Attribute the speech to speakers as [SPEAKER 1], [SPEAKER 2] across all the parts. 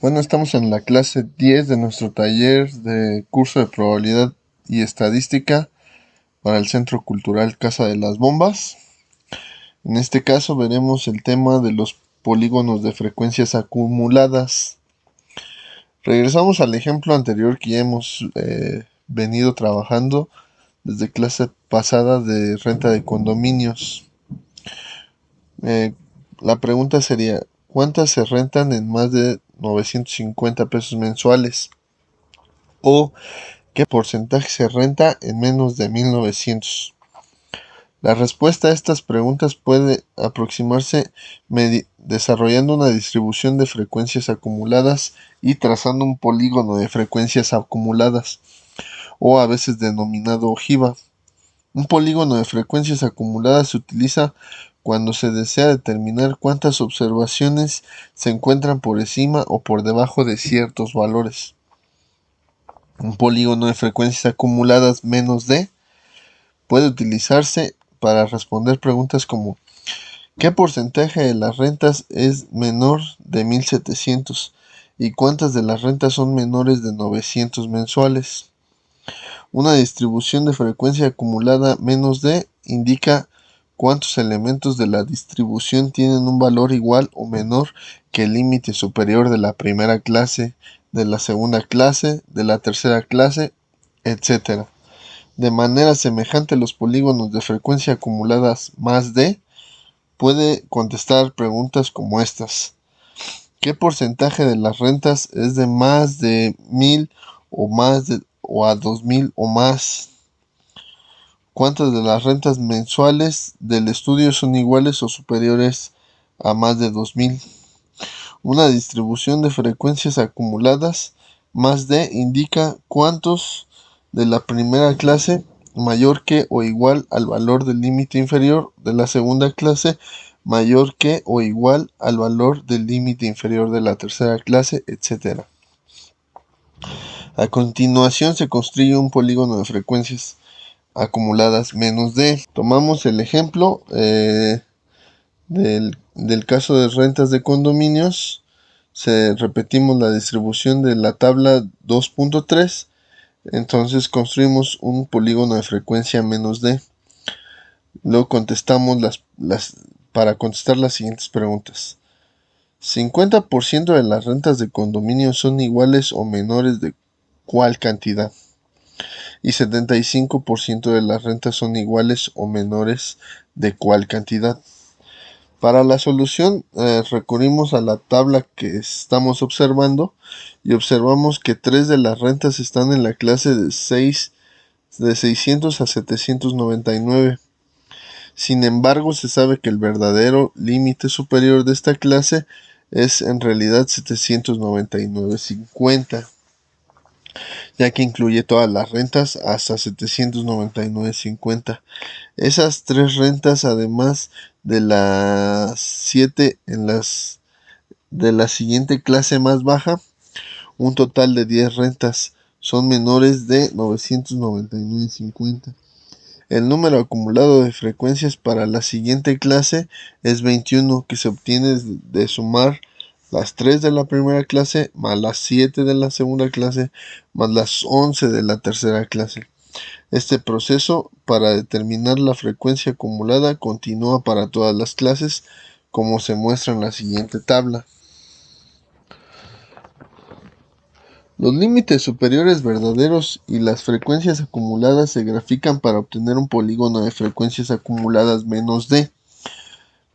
[SPEAKER 1] Bueno, estamos en la clase 10 de nuestro taller de curso de probabilidad y estadística para el Centro Cultural Casa de las Bombas. En este caso veremos el tema de los polígonos de frecuencias acumuladas. Regresamos al ejemplo anterior que ya hemos venido trabajando desde clase pasada de renta de condominios. Eh, la pregunta sería, ¿cuántas se rentan en más de 950 pesos mensuales? ¿O qué porcentaje se renta en menos de 1900? La respuesta a estas preguntas puede aproximarse desarrollando una distribución de frecuencias acumuladas y trazando un polígono de frecuencias acumuladas, o a veces denominado ojiva. Un polígono de frecuencias acumuladas se utiliza cuando se desea determinar cuántas observaciones se encuentran por encima o por debajo de ciertos valores. Un polígono de frecuencias acumuladas menos d puede utilizarse para responder preguntas como ¿qué porcentaje de las rentas es menor de 1700? ¿Y cuántas de las rentas son menores de 900 mensuales? Una distribución de frecuencia acumulada menos d indica cuántos elementos de la distribución tienen un valor igual o menor que el límite superior de la primera clase, de la segunda clase, de la tercera clase, etc. De manera semejante, los polígonos de frecuencia acumuladas más d puede contestar preguntas como estas. ¿Qué porcentaje de las rentas es de más de 1000 o a 2000 o más? ¿Cuántas de las rentas mensuales del estudio son iguales o superiores a más de 2000? Una distribución de frecuencias acumuladas más d indica cuántos de la primera clase mayor que o igual al valor del límite inferior de la segunda clase mayor que o igual al valor del límite inferior de la tercera clase, etc. A continuación se construye un polígono de frecuencias acumuladas menos d. Tomamos el ejemplo del caso de rentas de condominios. Repetimos la distribución de la tabla 2.3. Entonces construimos un polígono de frecuencia menos d. Luego contestamos para contestar las siguientes preguntas. 50% de las rentas de condominio son iguales o menores de ¿cuál cantidad? Y 75% de las rentas son iguales o menores de ¿cuál cantidad? Para la solución recurrimos a la tabla que estamos observando y observamos que 3 de las rentas están en la clase de 600 a 799. Sin embargo, se sabe que el verdadero límite superior de esta clase es en realidad 799.50, ya que incluye todas las rentas hasta 799.50. Esas 3 rentas, además de las 7 de la siguiente clase más baja, un total de 10 rentas son menores de 999.50. El número acumulado de frecuencias para la siguiente clase es 21, que se obtiene de sumar las 3 de la primera clase más las 7 de la segunda clase más las 11 de la tercera clase. Este proceso para determinar la frecuencia acumulada continúa para todas las clases, como se muestra en la siguiente tabla. Los límites superiores verdaderos y las frecuencias acumuladas se grafican para obtener un polígono de frecuencias acumuladas menos d.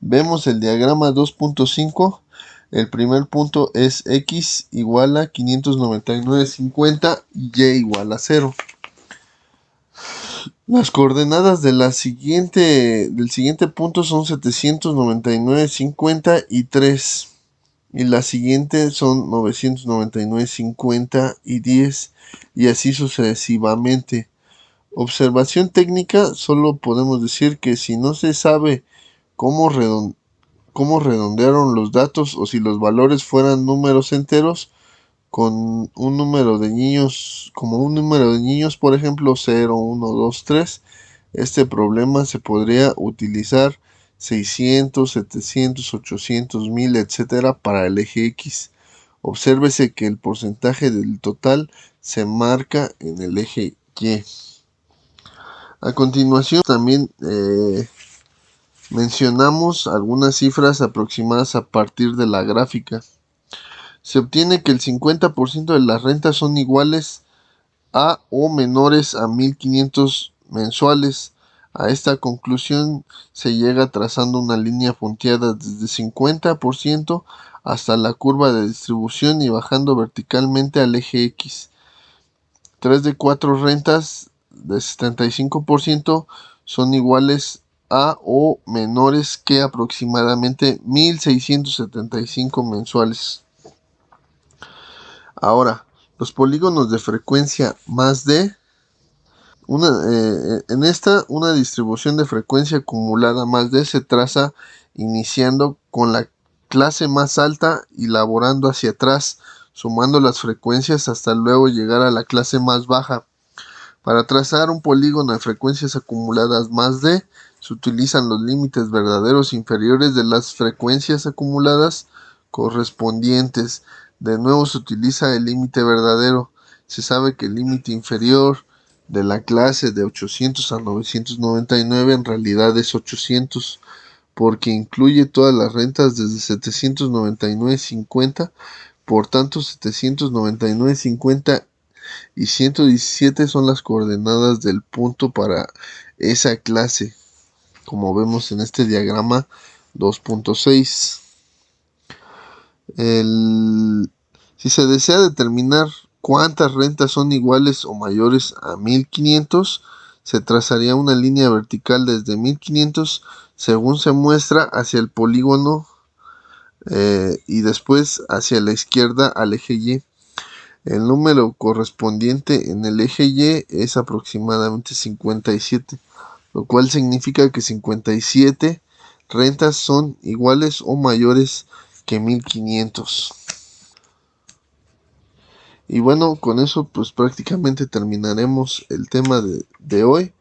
[SPEAKER 1] Vemos el diagrama 2.5. El primer punto es x igual a 599.50 y y igual a 0. Las coordenadas del siguiente punto son 799.50 y 3. Y la siguiente son 999.50 y 10. Y así sucesivamente. Observación técnica, solo podemos decir que si no se sabe cómo redondearon los datos o si los valores fueran números enteros, con un número de niños, como un número de niños, por ejemplo 0, 1, 2, 3, este problema se podría utilizar 600, 700, 800, 1000, etcétera para el eje X. Obsérvese que el porcentaje del total se marca en el eje Y. A continuación también mencionamos algunas cifras aproximadas a partir de la gráfica. Se obtiene que el 50% de las rentas son iguales a o menores a 1.500 mensuales. A esta conclusión se llega trazando una línea punteada desde 50% hasta la curva de distribución y bajando verticalmente al eje X. 3 de 4 rentas de 75% son iguales a o menores que aproximadamente 1.675 mensuales. Ahora, los polígonos de frecuencia más D. Una distribución de frecuencia acumulada más D se traza iniciando con la clase más alta y laborando hacia atrás, sumando las frecuencias hasta luego llegar a la clase más baja. Para trazar un polígono de frecuencias acumuladas más D, se utilizan los límites verdaderos inferiores de las frecuencias acumuladas correspondientes. De nuevo se utiliza el límite verdadero. Se sabe que el límite inferior de la clase de 800 a 999 en realidad es 800, porque incluye todas las rentas desde 799.50. Por tanto, 799.50 y 117 son las coordenadas del punto para esa clase, como vemos en este diagrama 2.6. Si se desea determinar cuántas rentas son iguales o mayores a 1.500, se trazaría una línea vertical desde 1.500 según se muestra hacia el polígono y después hacia la izquierda al eje Y. El número correspondiente en el eje Y es aproximadamente 57, lo cual significa que 57 rentas son iguales o mayores que 1.500. Y bueno, con eso pues prácticamente terminaremos el tema de hoy,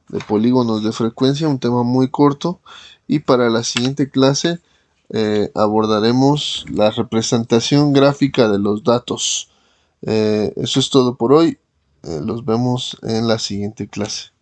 [SPEAKER 1] de polígonos de frecuencia, un tema muy corto. Y para la siguiente clase abordaremos la representación gráfica de los datos. Eso es todo por hoy. Los vemos en la siguiente clase.